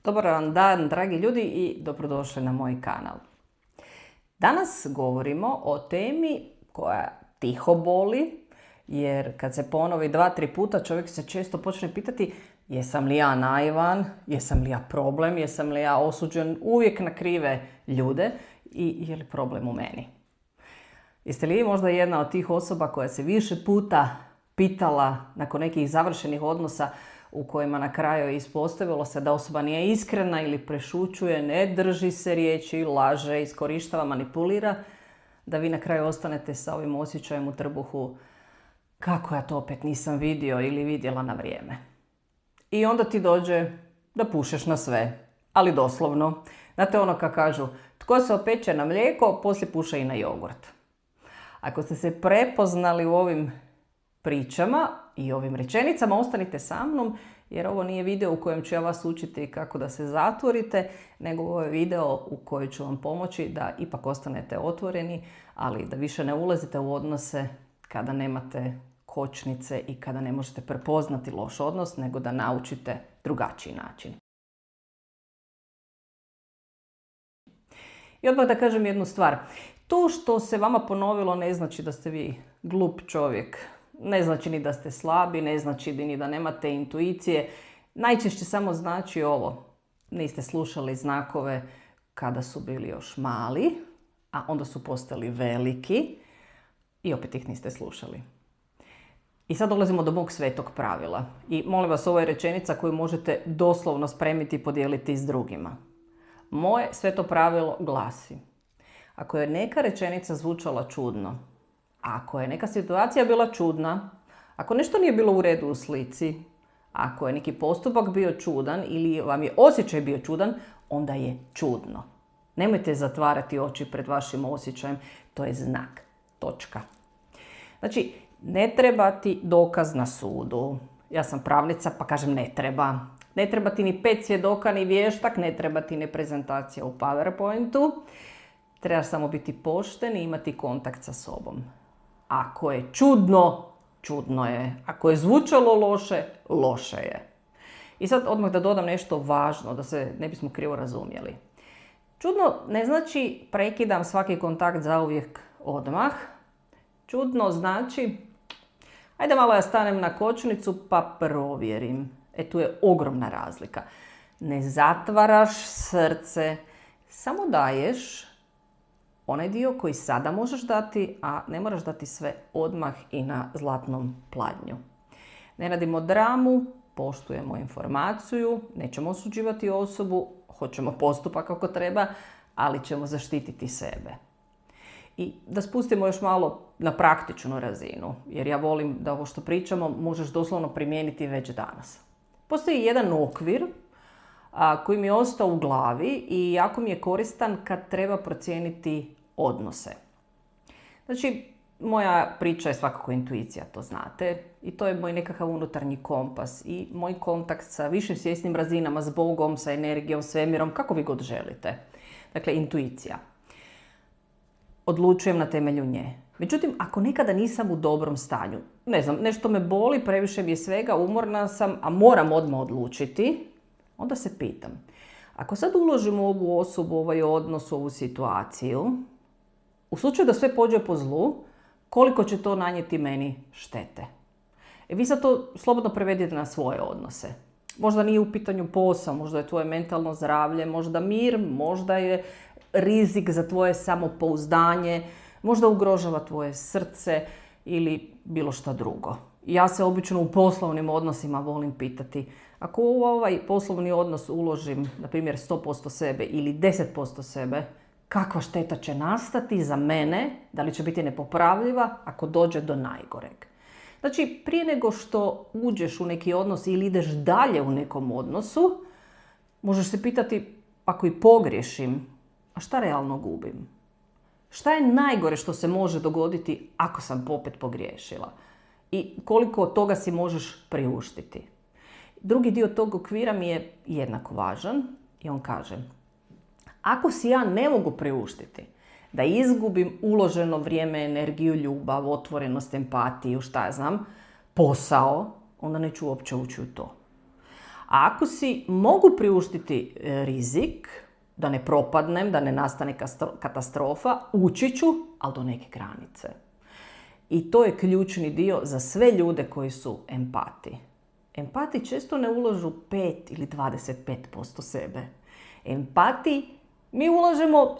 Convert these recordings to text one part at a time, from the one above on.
Dobar vam dan, dragi ljudi, i dobrodošli na moj kanal. Danas govorimo o temi koja tiho boli, jer kad se ponovi 2-3 puta čovjek se često počne pitati jesam li ja naivan, jesam li ja problem, jesam li ja osuđen uvijek na krive ljude i je li problem u meni. Jeste li vi možda jedna od tih osoba koja se više puta pitala nakon nekih završenih odnosa u kojima na kraju je ispostavilo se da osoba nije iskrena ili prešućuje, ne drži se riječi, laže, iskorištava, manipulira, da vi na kraju ostanete sa ovim osjećajem u trbuhu kako ja to opet nisam vidio ili vidjela na vrijeme. I onda ti dođe da pušeš na sve, ali doslovno. Znate ono kako kažu, tko se opeče na mlijeko, poslije puša i na jogurt. Ako ste se prepoznali u ovim pričama i ovim rečenicama, ostanite sa mnom, jer ovo nije video u kojem ću ja vas učiti kako da se zatvorite, nego ovo je video u kojem ću vam pomoći da ipak ostanete otvoreni, ali da više ne ulazite u odnose kada nemate kočnice i kada ne možete prepoznati loš odnos, nego da naučite drugačiji način. I odmah da kažem jednu stvar. To što se vama ponovilo ne znači da ste vi glup čovjek. Ne znači ni da ste slabi, ne znači ni da nemate intuicije. Najčešće samo znači ovo. Niste slušali znakove kada su bili još mali, a onda su postali veliki i opet ih niste slušali. I sad dolazimo do mog svetog pravila. I molim vas, ovo je rečenica koju možete doslovno spremiti i podijeliti s drugima. Moje sveto pravilo glasi: ako je neka rečenica zvučala čudno, ako je neka situacija bila čudna, ako nešto nije bilo u redu u slici, ako je neki postupak bio čudan ili vam je osjećaj bio čudan, onda je čudno. Nemojte zatvarati oči pred vašim osjećajem, to je znak. Točka. Znači, ne treba ti dokaz na sudu. Ja sam pravnica pa kažem ne treba. Ne treba ti ni 5 svjedoka ni vještak, ne treba ti ni prezentacija u PowerPointu. Trebaš samo biti pošten i imati kontakt sa sobom. Ako je čudno, čudno je. Ako je zvučalo loše, loše je. I sad odmah da dodam nešto važno, da se ne bismo krivo razumjeli. Čudno ne znači prekidam svaki kontakt zauvijek odmah. Čudno znači ajde malo ja stanem na kočnicu pa provjerim. Tu je ogromna razlika. Ne zatvaraš srce, samo daješ onaj dio koji sada možeš dati, a ne moraš dati sve odmah i na zlatnom pladnju. Ne radimo dramu, poštujemo informaciju, nećemo osuđivati osobu, hoćemo postupak ako treba, ali ćemo zaštititi sebe. I da spustimo još malo na praktičnu razinu, jer ja volim da ovo što pričamo možeš doslovno primijeniti već danas. Postoji jedan okvir koji mi je ostao u glavi i jako mi je koristan kad treba procijeniti odnose. Znači, moja priča je svakako intuicija, to znate. I to je moj nekakav unutarnji kompas i moj kontakt sa višim svjesnim razinama, s Bogom, sa energijom, svemirom, kako vi god želite. Dakle, intuicija. Odlučujem na temelju nje. Međutim, ako nekada nisam u dobrom stanju, ne znam, nešto me boli, previše mi je svega, umorna sam, a moram odmah odlučiti, onda se pitam, ako sad uložim u ovu osobu, ovaj odnos, u ovu situaciju, u slučaju da sve pođe po zlu, koliko će to nanijeti meni štete? Vi sad to slobodno prevedite na svoje odnose. Možda nije u pitanju posao, možda je tvoje mentalno zdravlje, možda mir, možda je rizik za tvoje samopouzdanje, možda ugrožava tvoje srce ili bilo šta drugo. Ja se obično u poslovnim odnosima volim pitati, ako u ovaj poslovni odnos uložim, na primjer, 100% sebe ili 10% sebe, kakva šteta će nastati za mene, da li će biti nepopravljiva ako dođe do najgoreg. Znači, prije nego što uđeš u neki odnos ili ideš dalje u nekom odnosu, možeš se pitati, ako i pogriješim, a šta realno gubim? Šta je najgore što se može dogoditi ako sam opet pogriješila? I koliko od toga si možeš priuštiti? Drugi dio tog okvira mi je jednako važan i on kaže, ako si ja ne mogu priuštiti da izgubim uloženo vrijeme, energiju, ljubav, otvorenost, empatiju, šta ja znam, posao, onda neću uopće ući u to. A ako si mogu priuštiti rizik, da ne propadnem, da ne nastane katastrofa, ući ću, ali do neke granice. I to je ključni dio za sve ljude koji su empati. Empati često ne ulažu 5 ili 25% sebe. Empati mi ulažemo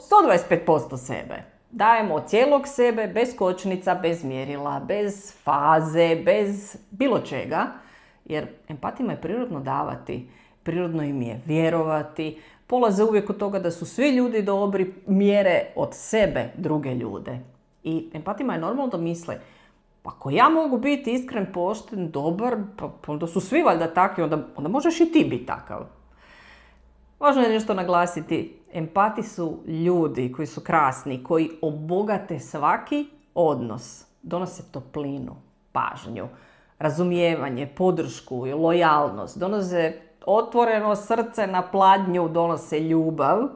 125% sebe. Dajemo od cijelog sebe, bez kočnica, bez mjerila, bez faze, bez bilo čega. Jer empatima je prirodno davati, prirodno im je vjerovati. Polaze uvijek od toga da su svi ljudi dobri, mjere od sebe druge ljude. I empatima je normalno da misle, pa ako ja mogu biti iskren, pošten, dobar, pa onda su svi valjda takvi, onda možeš i ti biti takav. Važno je nešto naglasiti, empati su ljudi koji su krasni, koji obogate svaki odnos, donose toplinu, pažnju, razumijevanje, podršku i lojalnost, donose otvoreno srce na pladnju, donose ljubav,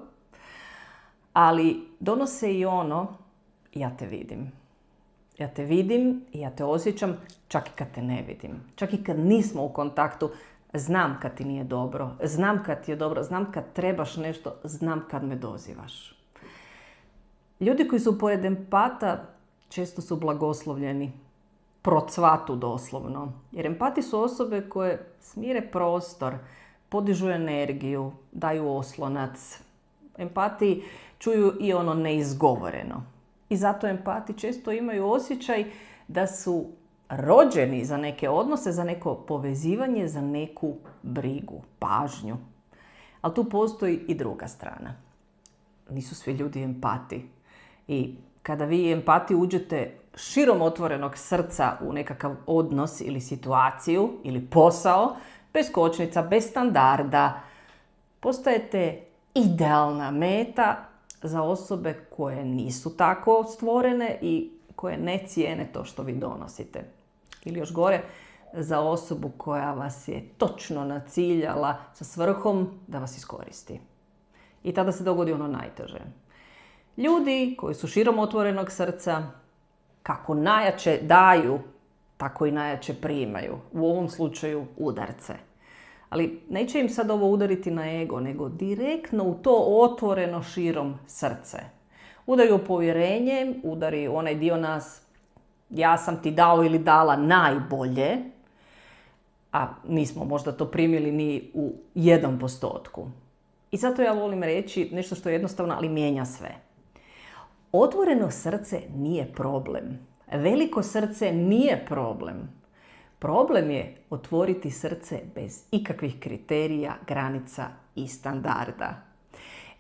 ali donose i ono, ja te vidim. Ja te vidim i ja te osjećam čak i kad te ne vidim. Čak i kad nismo u kontaktu, znam kad ti nije dobro, znam kad ti je dobro, znam kad trebaš nešto, znam kad me dozivaš. Ljudi koji su pored empata često su blagoslovljeni, procvatu doslovno. Jer empati su osobe koje smire prostor, podižu energiju, daju oslonac. Empati čuju i ono neizgovoreno. I zato empati često imaju osjećaj da su rođeni za neke odnose, za neko povezivanje, za neku brigu, pažnju. Ali tu postoji i druga strana. Nisu svi ljudi empati. I kada vi empati uđete širom otvorenog srca u nekakav odnos ili situaciju ili posao, bez kočnica, bez standarda, postajete idealna meta za osobe koje nisu tako stvorene i koje ne cijene to što vi donosite. Ili još gore, za osobu koja vas je točno naciljala sa svrhom da vas iskoristi. I tada se dogodi ono najteže. Ljudi koji su širom otvorenog srca, kako najjače daju, tako i najjače primaju. U ovom slučaju udarce. Ali neće im sad ovo udariti na ego, nego direktno u to otvoreno širom srce. Udari u povjerenje, udari onaj dio nas, ja sam ti dao ili dala najbolje, a nismo možda to primili ni u 1%. I zato ja volim reći nešto što je jednostavno, ali mijenja sve. Otvoreno srce nije problem. Veliko srce nije problem. Problem je otvoriti srce bez ikakvih kriterija, granica i standarda.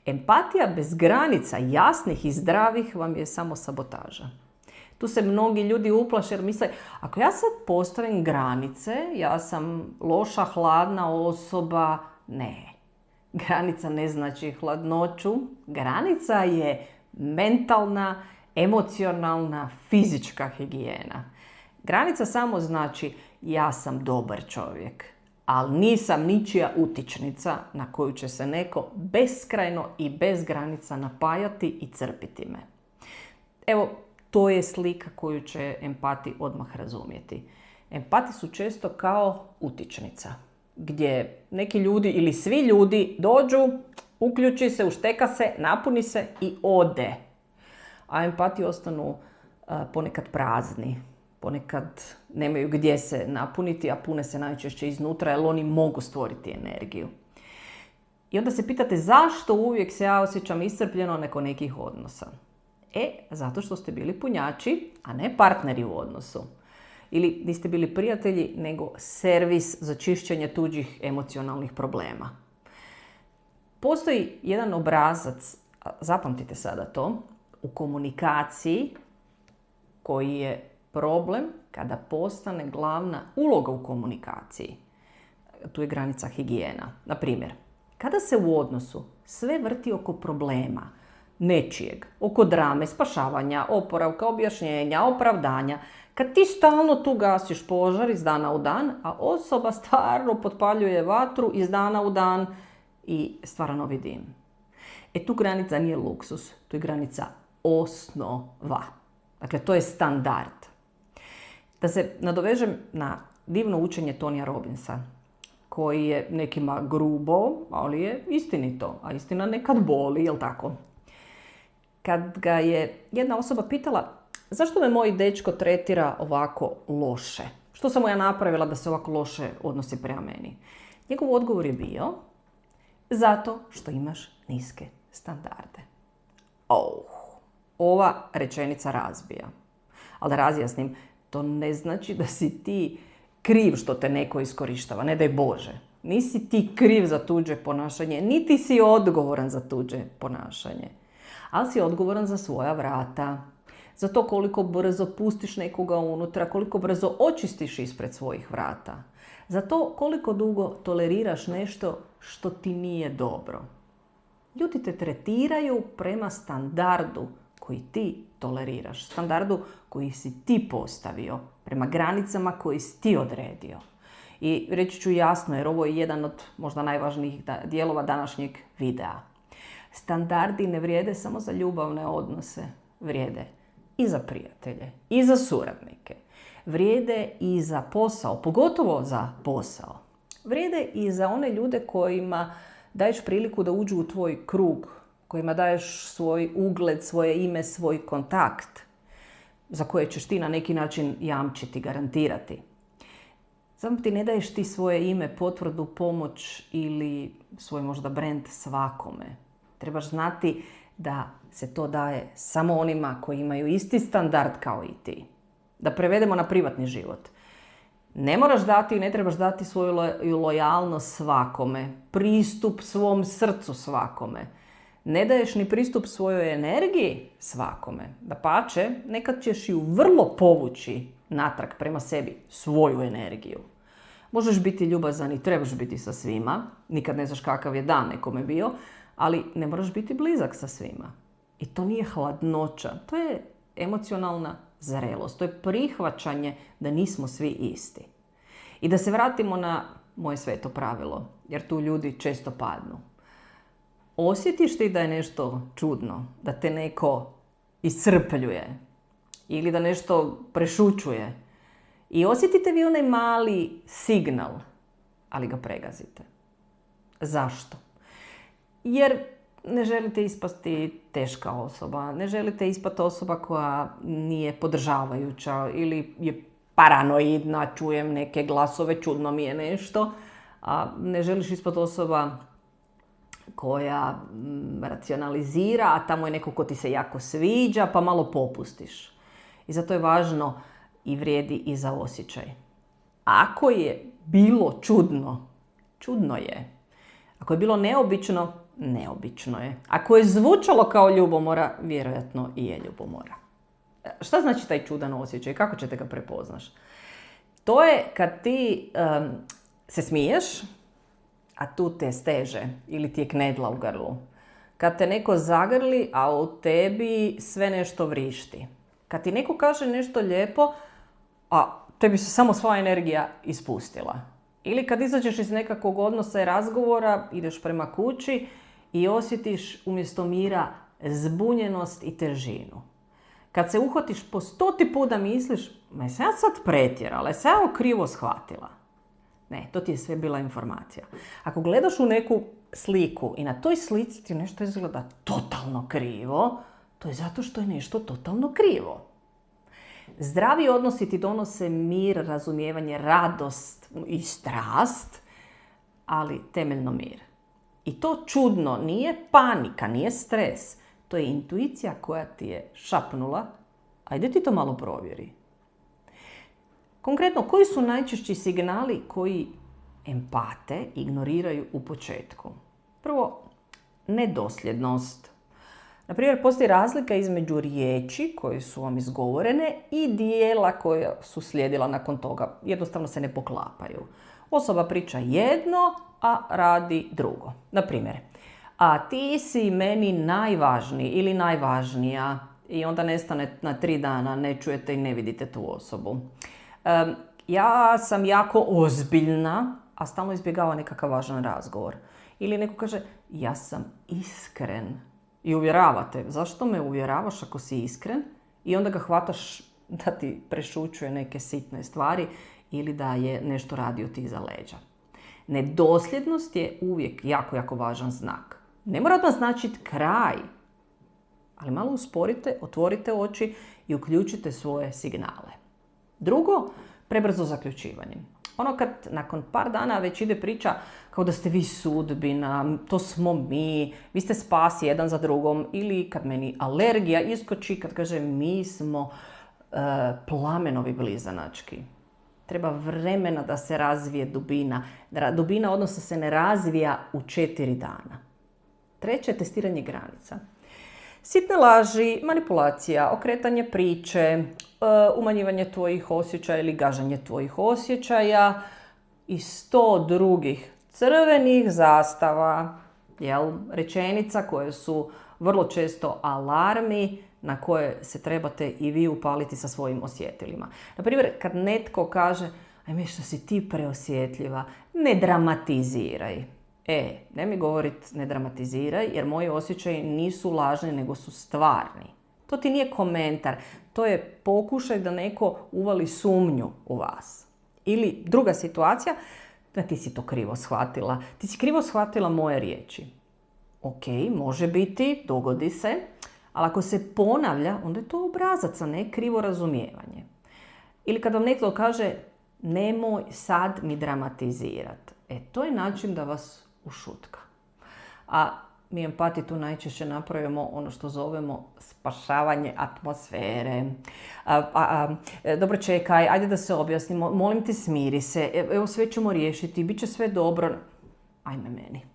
Empatija bez granica, jasnih i zdravih, vam je samo sabotaža. Tu se mnogi ljudi uplaše jer misle, ako ja sad postavim granice, ja sam loša, hladna osoba. Ne. Granica ne znači hladnoću. Granica je mentalna, emocionalna, fizička higijena. Granica samo znači ja sam dobar čovjek, ali nisam ničija utičnica na koju će se neko beskrajno i bez granica napajati i crpiti me. Evo, to je slika koju će empati odmah razumjeti. Empati su često kao utičnica, gdje neki ljudi ili svi ljudi dođu, uključi se, ušteka se, napuni se i ode. A empati ostanu ponekad prazni, ponekad nemaju gdje se napuniti, a pune se najčešće iznutra, jer oni mogu stvoriti energiju. I onda se pitate zašto uvijek se ja osjećam iscrpljeno nakon nekih odnosa. Zato što ste bili punjači, a ne partneri u odnosu. Ili niste bili prijatelji, nego servis za čišćenje tuđih emocionalnih problema. Postoji jedan obrazac, zapamtite sada to, u komunikaciji koji je problem kada postane glavna uloga u komunikaciji. Tu je granica higijena. Na primjer, kada se u odnosu sve vrti oko problema, nečijeg, oko drame, spašavanja, oporavka, objašnjenja, opravdanja, kad ti stalno tu gasiš požar iz dana u dan, a osoba stvarno potpaljuje vatru iz dana u dan i stvara novi dim. Tu granica nije luksus, tu je granica osnova. Dakle, to je standard. Da se nadovežem na divno učenje Tonija Robbinsa. koji je nekima grubo, ali je istinito, a istina nekad boli, jel tako? Kad ga je jedna osoba pitala zašto me moj dečko tretira ovako loše? Što sam mu ja napravila da se ovako loše odnosi prema meni? Njegov odgovor je bio zato što imaš niske standarde. Ova rečenica razbija. Ali da razjasnim, to ne znači da si ti kriv što te neko iskorištava, ne daj Bože. Nisi ti kriv za tuđe ponašanje, niti si odgovoran za tuđe ponašanje. Ali si odgovoran za svoja vrata. Za to koliko brzo pustiš nekoga unutra, koliko brzo očistiš ispred svojih vrata. Za to koliko dugo toleriraš nešto što ti nije dobro. Ljudi te tretiraju prema standardu koji ti toleriraš, standardu koji si ti postavio, prema granicama koji si ti odredio. I reći ću jasno, jer ovo je jedan od možda najvažnijih dijelova današnjeg videa. Standardi ne vrijede samo za ljubavne odnose, vrijede i za prijatelje, i za suradnike. Vrijede i za posao, pogotovo za posao. Vrijede i za one ljude kojima daješ priliku da uđu u tvoj krug, kojima daješ svoj ugled, svoje ime, svoj kontakt, za koje ćeš ti na neki način jamčiti, garantirati. Samo ti ne daješ ti svoje ime, potvrdu, pomoć ili svoj možda brand svakome. Trebaš znati da se to daje samo onima koji imaju isti standard kao i ti. Da prevedemo na privatni život. Ne moraš dati i ne trebaš dati svoju lojalnost svakome, pristup svom srcu svakome. Ne daješ ni pristup svojoj energiji svakome. Dapače, nekad ćeš ju vrlo povući natrag prema sebi, svoju energiju. Možeš biti ljubazan i trebaš biti sa svima. Nikad ne znaš kakav je dan nekome bio, ali ne moraš biti blizak sa svima. I to nije hladnoća, to je emocionalna zrelost, to je prihvaćanje da nismo svi isti. I da se vratimo na moje sveto pravilo, jer tu ljudi često padnu. Osjetiš ti da je nešto čudno, da te neko iscrpljuje ili da nešto prešućuje i osjetite vi onaj mali signal, ali ga pregazite. Zašto? Jer ne želite ispasti teška osoba, ne želite ispati osoba koja nije podržavajuća ili je paranoidna, čujem neke glasove, čudno mi je nešto, a ne želiš ispati osoba koja racionalizira, a tamo je neko ko ti se jako sviđa, pa malo popustiš. I zato je važno i vrijedi i za osjećaj. Ako je bilo čudno, čudno je. Ako je bilo neobično, neobično je. Ako je zvučalo kao ljubomora, vjerojatno i je ljubomora. Šta znači taj čudan osjećaj? Kako ćete ga prepoznaš? To je kad ti se smiješ, a tu te steže ili ti je knedla u grlu. Kad te neko zagrli, a u tebi sve nešto vrišti. Kad ti neko kaže nešto lijepo, a tebi se samo sva energija ispustila. Ili kad izađeš iz nekakvog odnosa i razgovora, ideš prema kući i osjetiš umjesto mira zbunjenost i težinu. Kad se uhvatiš po 100. put da misliš, ma sam ja sad pretjerala, sam ja krivo shvatila. Ne, to ti je sve bila informacija. Ako gledaš u neku sliku i na toj slici ti nešto izgleda totalno krivo, to je zato što je nešto totalno krivo. Zdravi odnosi ti donose mir, razumijevanje, radost i strast, ali temeljno mir. I to čudno nije panika, nije stres. To je intuicija koja ti je šapnula, ajde ti to malo provjeri. Konkretno, koji su najčešći signali koji empate ignoriraju u početku? Prvo, nedosljednost. Naprimjer, postoji razlika između riječi koje su vam izgovorene i dijela koja su slijedila nakon toga. Jednostavno se ne poklapaju. Osoba priča jedno, a radi drugo. Naprimjer, a ti si meni najvažniji ili najvažnija i onda nestane na 3 dana, ne čujete i ne vidite tu osobu. Ja sam jako ozbiljna, a stalno izbjegava nekakav važan razgovor. Ili neko kaže, ja sam iskren. I uvjeravate, zašto me uvjeravaš ako si iskren? I onda ga hvataš da ti prešućuje neke sitne stvari ili da je nešto radio ti iza leđa. Nedosljednost je uvijek jako, jako važan znak. Ne mora odmah značiti kraj, ali malo usporite, otvorite oči i uključite svoje signale. Drugo, prebrzo zaključivanje. Ono kad nakon par dana već ide priča kao da ste vi sudbina, to smo mi, vi ste spas jedan za drugom, ili kad meni alergija iskoči kad kaže mi smo plamenovi blizanački. Treba vremena da se razvije dubina. Dubina odnosa se ne razvija u 4 dana. Treće, testiranje granica. Sitne laži, manipulacija, okretanje priče, umanjivanje tvojih osjećaja ili gaženje tvojih osjećaja i 100 drugih crvenih zastava, rečenica koje su vrlo često alarmi na koje se trebate i vi upaliti sa svojim osjetilima. Naprimjer, kad netko kaže, ajme što si ti preosjetljiva, ne dramatiziraj. Ne mi govoriti ne dramatiziraj, jer moji osjećaji nisu lažni, nego su stvarni. To ti nije komentar, to je pokušaj da neko uvali sumnju u vas. Ili druga situacija, da ti si to krivo shvatila. Ti si krivo shvatila moje riječi. Ok, može biti, dogodi se, ali ako se ponavlja, onda je to obrazac, a ne krivo razumijevanje. Ili kad vam netko kaže, nemoj sad mi dramatizirati. To je način da vas ušutka. A mi empati tu najčešće napravimo ono što zovemo spašavanje atmosfere. Dobro, čekaj, ajde da se objasnimo, molim te smiri se, evo sve ćemo riješiti, bit će sve dobro. Ajme meni.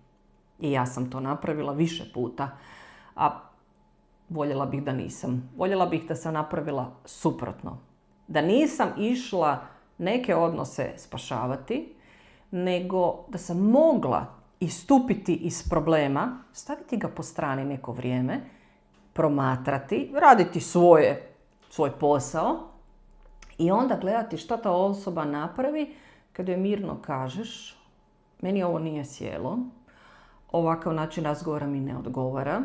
I ja sam to napravila više puta, a voljela bih da nisam. Voljela bih da sam napravila suprotno. Da nisam išla neke odnose spašavati, nego da sam mogla istupiti iz problema, staviti ga po strani neko vrijeme, promatrati, raditi svoj posao i onda gledati što ta osoba napravi kad joj mirno kažeš, meni ovo nije sjelo, ovakav način razgovora mi ne odgovara,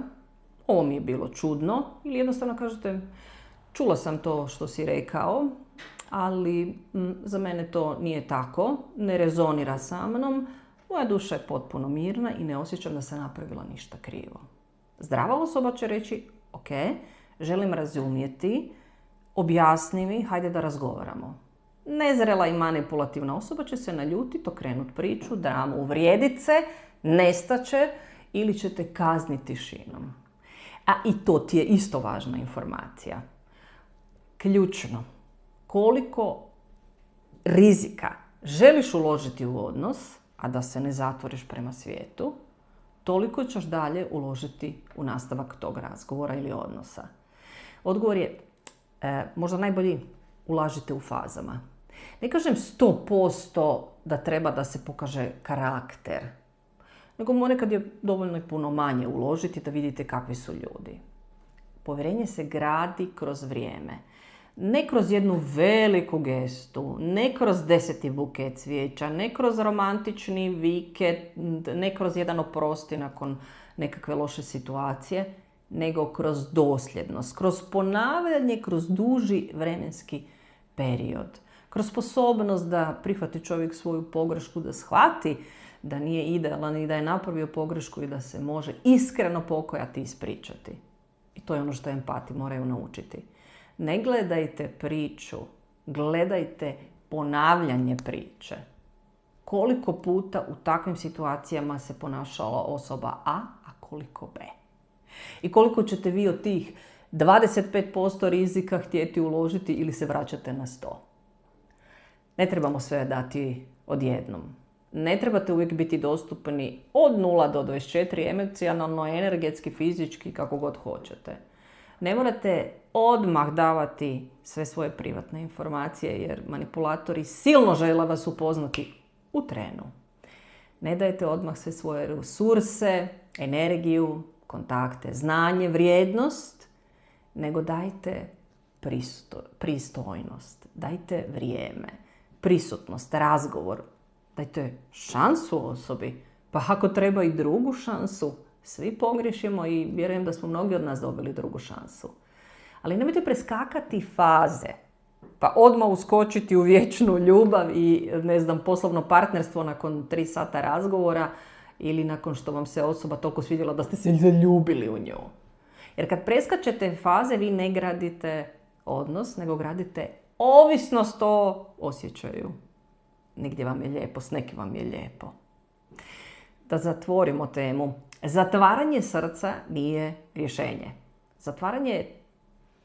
ovo mi je bilo čudno, ili jednostavno kažete, čula sam to što si rekao, ali za mene to nije tako, ne rezonira sa mnom, moja duša je potpuno mirna i ne osjećam da sam napravila ništa krivo. Zdrava osoba će reći, ok, želim razumjeti, objasni mi, hajde da razgovaramo. Nezrela i manipulativna osoba će se naljutiti, okrenuti priču, dramu, uvrijediti se, nestaće ili ćete kazniti tišinom. A i to ti je isto važna informacija. Ključno. Koliko rizika želiš uložiti u odnos, a da se ne zatvoriš prema svijetu, toliko ćeš dalje uložiti u nastavak tog razgovora ili odnosa. Odgovor je možda najbolji, ulažite u fazama. Ne kažem 100% da treba da se pokaže karakter, nego ponekad je dovoljno i puno manje uložiti da vidite kakvi su ljudi. Povjerenje se gradi kroz vrijeme. Ne kroz jednu veliku gestu, ne kroz 10. buket cvijeća, ne kroz romantični vikend, ne kroz jedan oprosti nakon nekakve loše situacije, nego kroz dosljednost, kroz ponavljanje, kroz duži vremenski period. Kroz sposobnost da prihvati čovjek svoju pogrešku, da shvati da nije idealan i da je napravio pogrešku i da se može iskreno pokajati i ispričati. I to je ono što empati moraju naučiti. Ne gledajte priču, gledajte ponavljanje priče. Koliko puta u takvim situacijama se ponašala osoba A, a koliko B. I koliko ćete vi od tih 25% rizika htjeti uložiti ili se vraćate na 100. Ne trebamo sve dati odjednom. Ne trebate uvijek biti dostupni od 0 do 24 emocionalno, energetski, fizički, kako god hoćete. Ne morate odmah davati sve svoje privatne informacije jer manipulatori silno žele vas upoznati u trenu. Ne dajte odmah sve svoje resurse, energiju, kontakte, znanje, vrijednost, nego dajte pristojnost, dajte vrijeme, prisutnost, razgovor, dajte šansu osobi, pa ako treba i drugu šansu. Svi pogriješimo i vjerujem da smo mnogi od nas dobili drugu šansu. Ali nemojte preskakati faze. Pa odmah uskočiti u vječnu ljubav i, poslovno partnerstvo nakon 3 sata razgovora ili nakon što vam se osoba toliko svidjela da ste se zaljubili u nju. Jer kad preskačete faze, vi ne gradite odnos, nego gradite ovisnost o osjećaju. Negdje vam je lijepo, s nekim vam je lijepo. Da zatvorimo temu. Zatvaranje srca nije rješenje. Zatvaranje je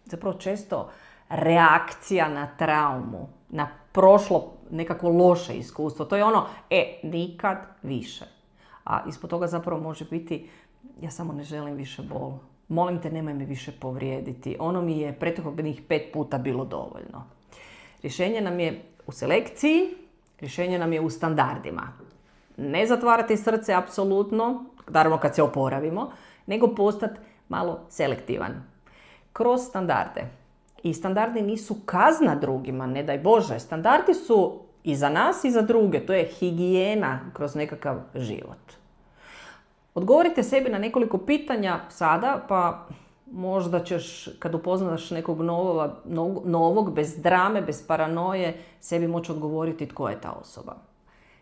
zapravo često reakcija na traumu, na prošlo nekako loše iskustvo. To je ono, nikad više. A ispod toga zapravo može biti, ja samo ne želim više bol. Molim te, nemoj me više povrijediti. Ono mi je prethodnih 5 puta bilo dovoljno. Rješenje nam je u selekciji, rješenje nam je u standardima. Ne zatvarati srce apsolutno, naravno kad se oporavimo, nego postati malo selektivan. Kroz standarde. I standardi nisu kazna drugima, ne daj Bože. Standardi su i za nas i za druge. To je higijena kroz nekakav život. Odgovorite sebi na nekoliko pitanja sada, pa možda ćeš, kad upoznaš nekog novog, bez drame, bez paranoje, sebi moći odgovoriti tko je ta osoba.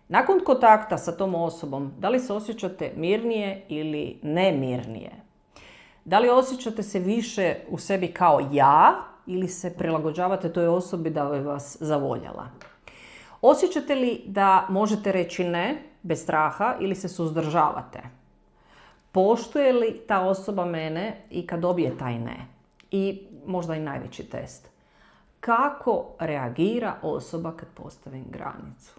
Nakon kontakta sa tom osobom, da li se osjećate mirnije ili nemirnije? Da li osjećate se više u sebi kao ja ili se prilagođavate toj osobi da bi vas zavoljala? Osjećate li da možete reći ne bez straha ili se suzdržavate? Poštuje li ta osoba mene i kad dobije taj ne? I možda i najveći test. Kako reagira osoba kad postavim granicu?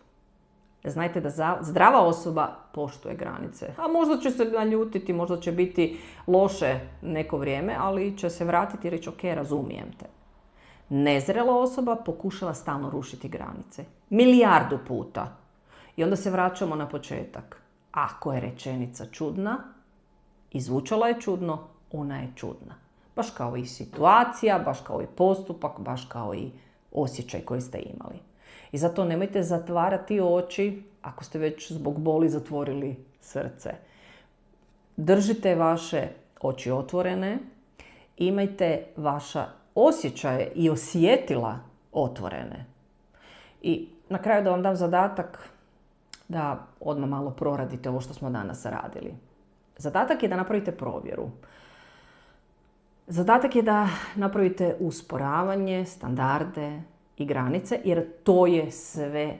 Znajte da zdrava osoba poštuje granice. A možda će se naljutiti, možda će biti loše neko vrijeme, ali će se vratiti i reći ok, razumijem te. Nezrela osoba pokušava stalno rušiti granice. 1.000.000 puta. I onda se vraćamo na početak. Ako je rečenica čudna, i zvučala je čudno, ona je čudna. Baš kao i situacija, baš kao i postupak, baš kao i osjećaj koji ste imali. I zato nemojte zatvarati oči ako ste već zbog boli zatvorili srce. Držite vaše oči otvorene, imajte vaša osjećaje i osjetila otvorene. I na kraju da vam dam zadatak da odmah malo proradite ovo što smo danas radili. Zadatak je da napravite provjeru. Zadatak je da napravite usporavanje, standarde i granice, jer to je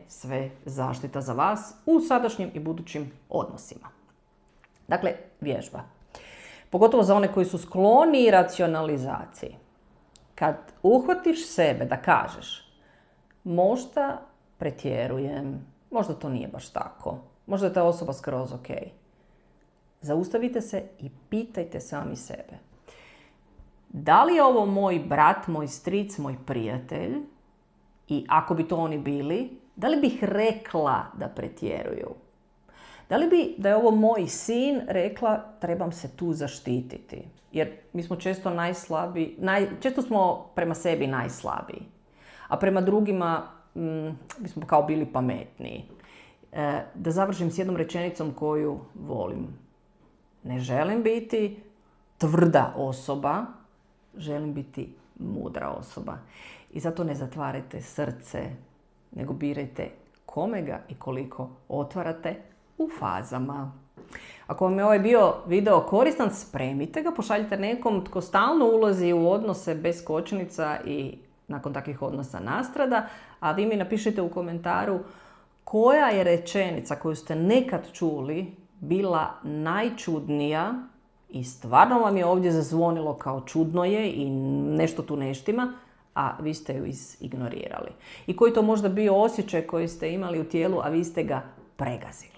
sve zaštita za vas u sadašnjim i budućim odnosima. Dakle, vježba. Pogotovo za one koji su skloni racionalizaciji. Kad uhvatiš sebe da kažeš možda pretjerujem, možda to nije baš tako, možda je ta osoba skroz ok. Zaustavite se i pitajte sami sebe. Da li je ovo moj brat, moj stric, moj prijatelj? I ako bi to oni bili, da li bih rekla da pretjeruju? Da li bi, da je ovo moj sin, rekla trebam se tu zaštititi? Jer mi smo često najslabiji, često smo prema sebi najslabiji. A prema drugima mi smo kao bili pametniji. Da završim s jednom rečenicom koju volim. Ne želim biti tvrda osoba, želim biti mudra osoba. I zato ne zatvarajte srce, nego birajte kome ga i koliko otvarate u fazama. Ako vam je ovaj bio video koristan, spremite ga, pošaljite nekom tko stalno ulazi u odnose bez kočnica i nakon takvih odnosa nastrada, a vi mi napišite u komentaru koja je rečenica koju ste nekad čuli bila najčudnija i stvarno vam je ovdje zazvonilo kao čudno je i nešto tu ne štima, a vi ste ju ignorirali. I koji to možda bio osjećaj koji ste imali u tijelu, a vi ste ga pregazili.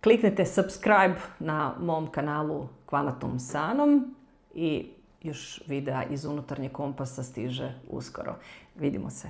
Kliknite subscribe na mom kanalu Kvanatum Sanom i još videa iz Unutarnjeg kompasa stiže uskoro. Vidimo se.